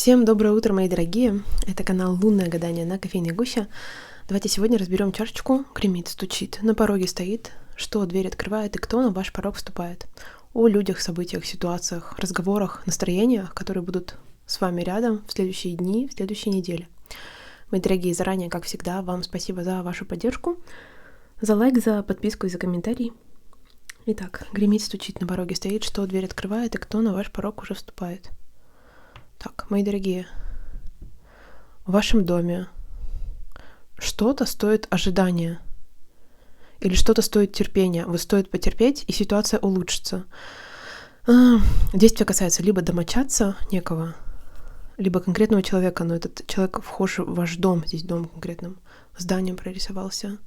Всем доброе утро, мои дорогие. Это канал «Лунное гадание» на кофейной гуще. Давайте сегодня разберем чашечку. Гремит, стучит, на пороге стоит. Что дверь открывает и кто на ваш порог вступает? О людях, событиях, ситуациях, разговорах, настроениях, которые будут с вами рядом в следующие дни, в следующей неделе. Мои дорогие, заранее, как всегда, вам спасибо за вашу поддержку, за лайк, за подписку и за комментарий. Итак, гремит, стучит, на пороге стоит. Что дверь открывает и кто на ваш порог уже вступает? Так, мои дорогие, в вашем доме что-то стоит ожидания или что-то стоит терпения. Вы стоит потерпеть, и ситуация улучшится. Действие касается либо домочадца некого, либо конкретного человека, но этот человек вхож в ваш дом, здесь дом конкретным зданием прорисовался.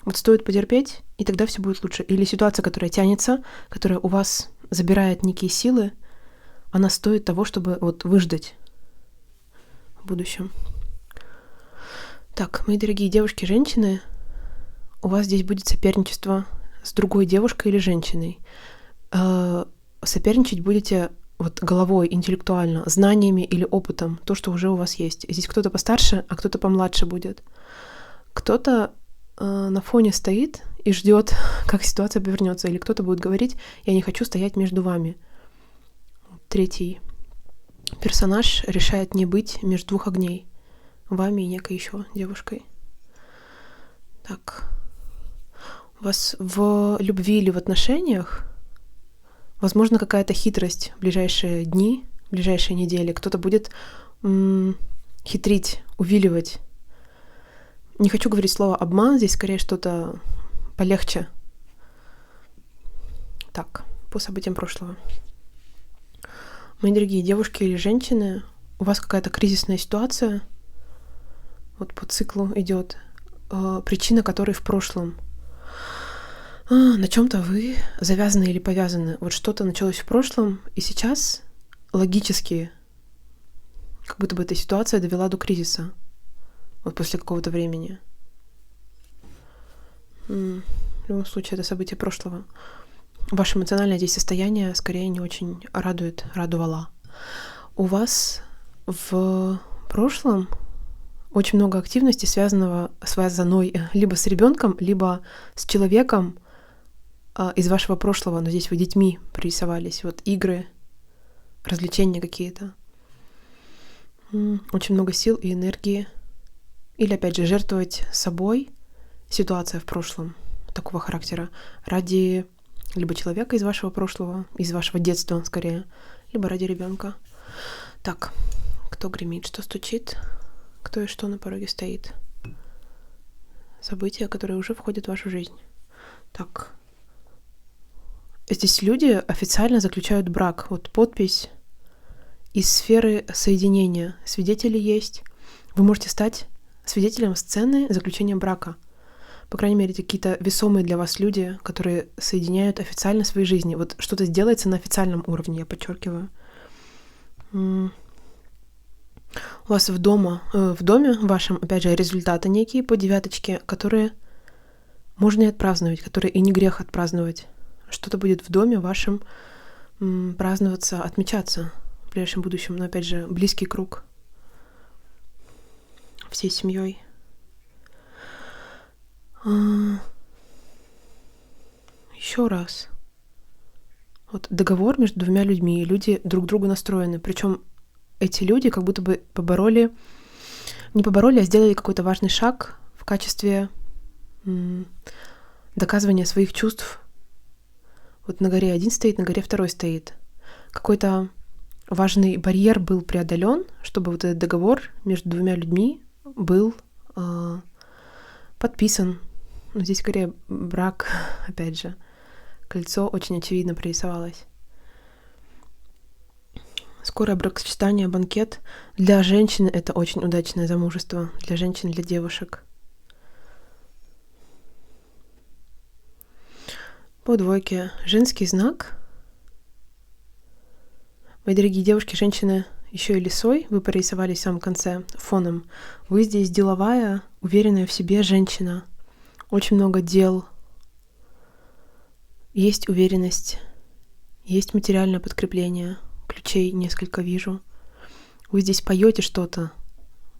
Вот стоит потерпеть, и тогда все будет лучше. Или ситуация, которая тянется, которая у вас забирает некие силы, она стоит того, чтобы вот выждать в будущем. Так, мои дорогие девушки, женщины, у вас здесь будет соперничество с другой девушкой или женщиной. Соперничать будете вот головой, интеллектуально, знаниями или опытом, то, что уже у вас есть. Здесь кто-то постарше, а кто-то помладше будет. Кто-то на фоне стоит и ждет, как ситуация повернется, или кто-то будет говорить: «Я не хочу стоять между вами». Третий персонаж решает не быть между двух огней, вами и некой еще девушкой. Так. У вас в любви или в отношениях возможно какая-то хитрость в ближайшие дни, в ближайшие недели. Кто-то будет хитрить, увиливать. Не хочу говорить слово «обман», здесь скорее что-то полегче. Так, по событиям прошлого. Мои дорогие девушки или женщины, у вас какая-то кризисная ситуация, вот по циклу идет, причина которой в прошлом. На чем-то вы завязаны или повязаны. Вот что-то началось в прошлом, и сейчас логически, как будто бы эта ситуация довела до кризиса, вот после какого-то времени. В любом случае, это событие прошлого. Ваше эмоциональное здесь состояние скорее не очень радовало. У вас в прошлом очень много активности, связанной либо с ребенком, либо с человеком из вашего прошлого, но здесь вы детьми прорисовались. Вот игры, развлечения какие-то. Очень много сил и энергии. Или, опять же, жертвовать собой, ситуация в прошлом такого характера, ради либо человека из вашего прошлого, из вашего детства скорее, либо ради ребенка. Так, кто гремит, что стучит, кто и что на пороге стоит. События, которые уже входят в вашу жизнь. Так. Здесь люди официально заключают брак. Вот подпись из сферы соединения. Свидетели есть. Вы можете стать свидетелем сцены заключения брака. По крайней мере, какие-то весомые для вас люди, которые соединяют официально свои жизни. Вот что-то сделается на официальном уровне, я подчеркиваю. У вас в доме вашем, опять же, результаты некие по девяточке, которые можно и отпраздновать, которые и не грех отпраздновать. Что-то будет в доме вашем праздноваться, отмечаться в ближайшем будущем. Но, опять же, близкий круг всей семьей. Еще раз. Вот договор между двумя людьми, люди друг к другу настроены. Причем эти люди как будто бы не побороли, а сделали какой-то важный шаг в качестве доказывания своих чувств. Вот на горе один стоит, на горе второй стоит. Какой-то важный барьер был преодолен, чтобы вот этот договор между двумя людьми был подписан. Но здесь скорее брак, опять же. Кольцо очень очевидно прорисовалось. Скорое бракосочетание, банкет. Для женщины это очень удачное замужество. Для женщин, для девушек. По двойке. Женский знак. Мои дорогие девушки, женщины, еще и лисой, вы прорисовались в самом конце фоном. Вы здесь деловая, уверенная в себе женщина. Очень много дел. Есть уверенность, есть материальное подкрепление. Ключей несколько вижу. Вы здесь поете что-то,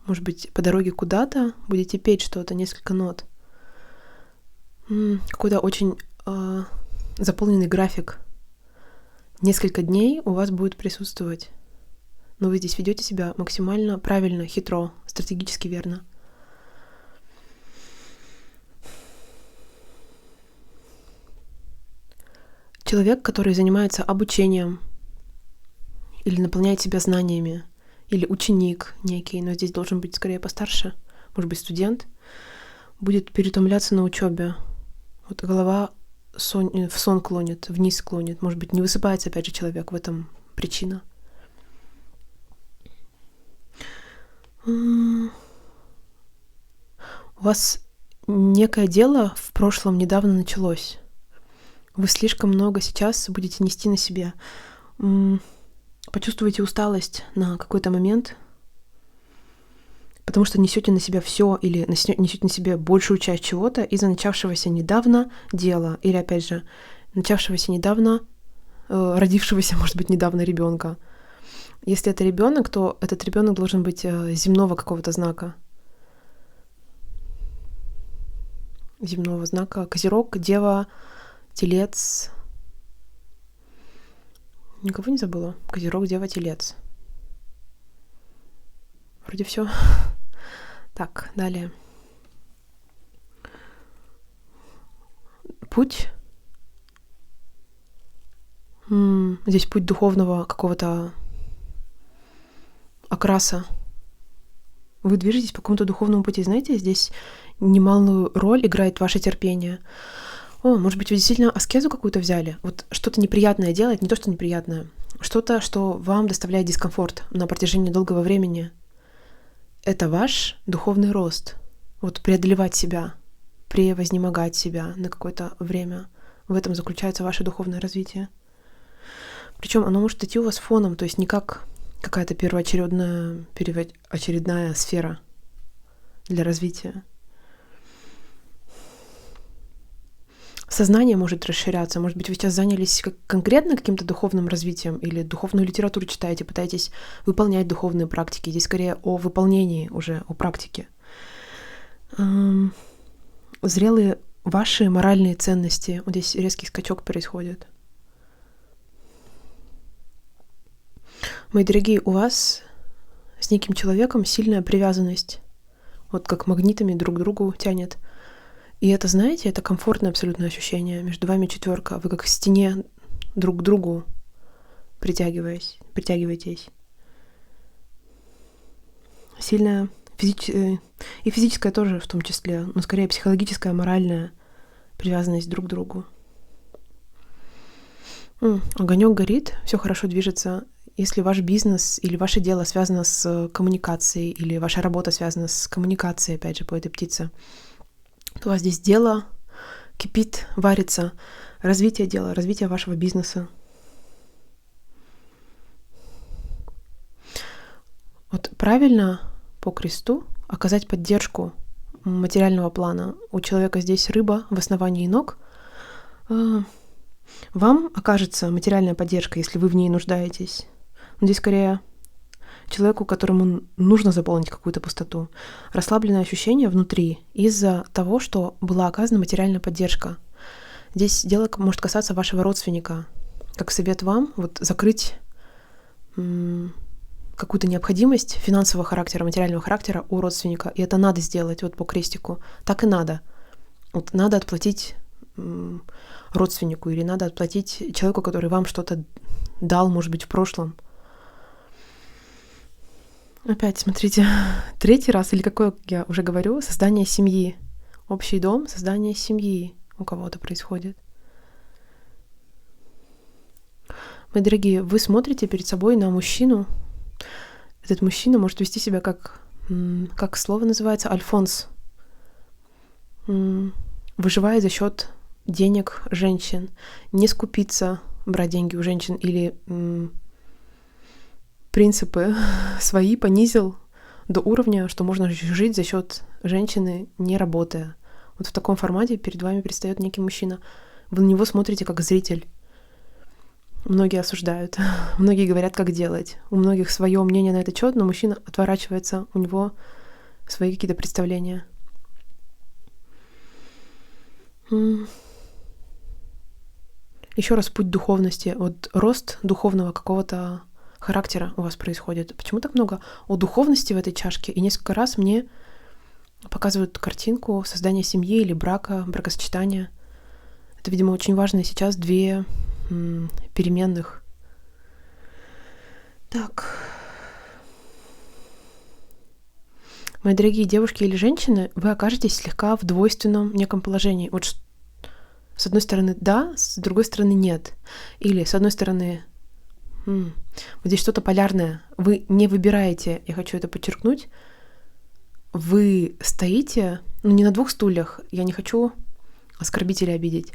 может быть, по дороге куда-то будете петь что-то, несколько нот. Какой-то очень заполненный график. Несколько дней у вас будет присутствовать. Но вы здесь ведете себя максимально правильно, хитро, стратегически верно. Человек, который занимается обучением или наполняет себя знаниями, или ученик некий, но здесь должен быть скорее постарше, может быть, студент, будет переутомляться на учебе. Вот голова в сон клонит, вниз клонит. Может быть, не высыпается, опять же, человек. В этом причина. У вас некое дело в прошлом недавно началось. Вы слишком много сейчас будете нести на себе. Почувствуете усталость на какой-то момент, потому что несете на себя все или несете на себе большую часть чего-то из-за начавшегося недавно дела, или, опять же, начавшегося недавно, родившегося, может быть, недавно ребенка. Если это ребенок, то этот ребенок должен быть земного какого-то знака. Земного знака. Козерог, Дева, Телец. Никого не забыла? Козерог, Дева, Телец. Вроде все. Так, далее. Путь. Здесь путь духовного какого-то окраса. Вы движетесь по какому-то духовному пути. Знаете, здесь немалую роль играет ваше терпение. Может быть, вы действительно аскезу какую-то взяли? Вот что-то неприятное делать, не то, что неприятное. Что-то, что вам доставляет дискомфорт на протяжении долгого времени. Это ваш духовный рост. Вот преодолевать себя, превознемогать себя на какое-то время. В этом заключается ваше духовное развитие. Причем оно может идти у вас фоном, то есть не как какая-то первоочередная сфера для развития. Сознание может расширяться. Может быть, вы сейчас занялись конкретно каким-то духовным развитием или духовную литературу читаете, пытаетесь выполнять духовные практики. Здесь скорее о выполнении уже, о практике. Зрелые ваши моральные ценности. Вот здесь резкий скачок происходит. Мои дорогие, у вас с неким человеком сильная привязанность. Вот как магнитами друг к другу тянет. И это, знаете, это комфортное абсолютное ощущение. Между вами четверка. Вы как к стене друг к другу притягиваетесь. Сильная и физическая тоже в том числе, но скорее психологическая, моральная привязанность друг к другу. Огонек горит, все хорошо движется. Если ваш бизнес или ваше дело связано с коммуникацией, или ваша работа связана с коммуникацией, опять же, по этой птице, то у вас здесь дело кипит, варится, развитие дела, развитие вашего бизнеса. Вот правильно по кресту оказать поддержку материального плана. У человека здесь рыба в основании ног. Вам окажется материальная поддержка, если вы в ней нуждаетесь. Но здесь скорее человеку, которому нужно заполнить какую-то пустоту. Расслабленное ощущение внутри из-за того, что была оказана материальная поддержка. Здесь дело может касаться вашего родственника. Как совет вам, вот закрыть какую-то необходимость финансового характера, материального характера у родственника. И это надо сделать вот по крестику. Так и надо. Вот надо отплатить родственнику или надо отплатить человеку, который вам что-то дал, может быть, в прошлом. Опять, смотрите, третий раз, или какой я уже говорю, создание семьи. Общий дом, создание семьи у кого-то происходит. Мои дорогие, вы смотрите перед собой на мужчину. Этот мужчина может вести себя как слово называется, альфонс. Выживая за счет денег женщин. Не скупиться, брать деньги у женщин или принципы свои понизил до уровня, что можно жить за счет женщины, не работая. Вот в таком формате перед вами предстает некий мужчина. Вы на него смотрите как зритель. многие осуждают, многие говорят, как делать. У многих свое мнение на этот счет, но мужчина отворачивается, у него свои какие-то представления. Еще раз путь духовности, вот рост духовного какого-то характера у вас происходит. Почему так много о духовности в этой чашке? И несколько раз мне показывают картинку создания семьи или брака, бракосочетания. Это, видимо, очень важно сейчас, две переменных. Так. Мои дорогие девушки или женщины, вы окажетесь слегка в двойственном неком положении. Вот с одной стороны да, с другой стороны нет. Или с одной стороны вот здесь что-то полярное. Вы не выбираете, я хочу это подчеркнуть, вы стоите, не на двух стульях, я не хочу оскорбить или обидеть.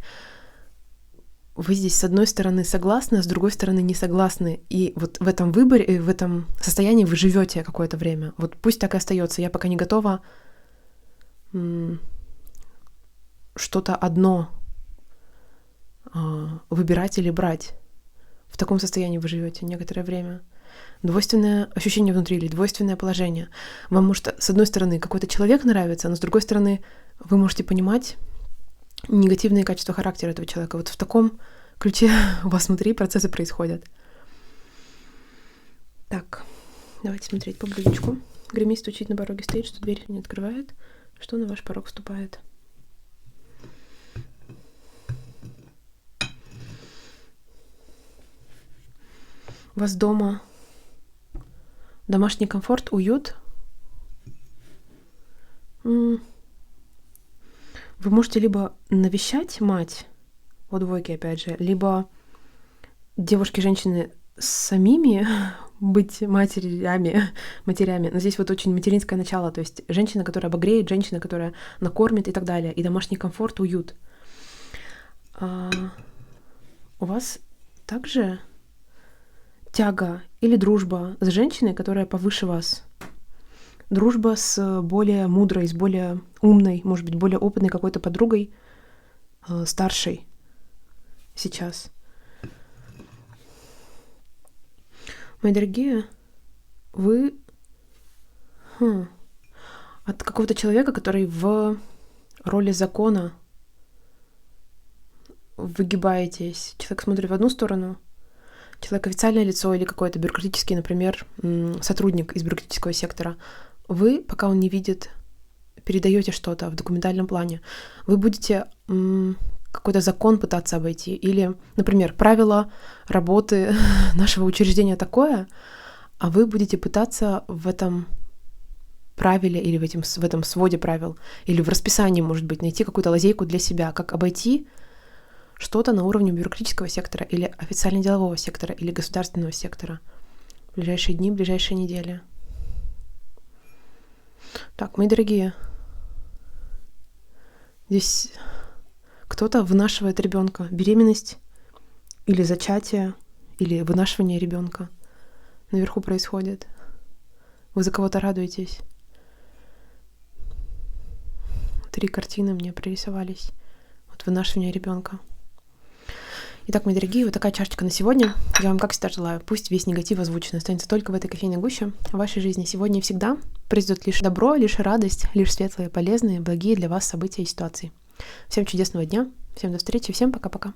Вы здесь с одной стороны согласны, а с другой стороны не согласны. И вот в этом выборе, в этом состоянии вы живете какое-то время. Вот пусть так и остается. Я пока не готова что-то одно выбирать или брать. В таком состоянии вы живете некоторое время. Двойственное ощущение внутри или двойственное положение. Вам может, с одной стороны, какой-то человек нравится, но с другой стороны, вы можете понимать негативные качества характера этого человека. Вот в таком ключе у вас внутри процессы происходят. Так, давайте смотреть по блюдечку. Гремит, стучит, на пороге стоит, что дверь не открывает, что на ваш порог вступает. У вас дома домашний комфорт, уют. Вы можете либо навещать мать, по двойке опять же, либо девушки, женщины самими быть матерями. Но здесь вот очень материнское начало, то есть женщина, которая обогреет, женщина, которая накормит и так далее, и домашний комфорт, уют. У вас также тяга или дружба с женщиной, которая повыше вас. Дружба с более мудрой, с более умной, может быть, более опытной какой-то подругой, старшей сейчас. Мои дорогие, вы от какого-то человека, который в роли закона выгибаетесь. Человек смотрит в одну сторону, человек официальное лицо или какой-то бюрократический, например, сотрудник из бюрократического сектора. Вы, пока он не видит, передаете что-то в документальном плане. Вы будете какой-то закон пытаться обойти. Или, например, правило работы нашего учреждения такое, а вы будете пытаться в этом правиле или в этом своде правил, или в расписании, может быть, найти какую-то лазейку для себя, как обойти что-то на уровне бюрократического сектора или официально-делового сектора или государственного сектора в ближайшие дни, в ближайшие недели. Так, мои дорогие, здесь кто-то вынашивает ребенка, беременность или зачатие, или вынашивание ребенка наверху происходит. Вы за кого-то радуетесь. 3 картины мне прорисовались. Вот вынашивание ребенка. Итак, мои дорогие, вот такая чашечка на сегодня. Я вам, как всегда, желаю, пусть весь негатив озвучен останется только в этой кофейной гуще. В вашей жизни сегодня и всегда произойдет лишь добро, лишь радость, лишь светлые, полезные, благие для вас события и ситуации. Всем чудесного дня, всем до встречи, всем пока-пока.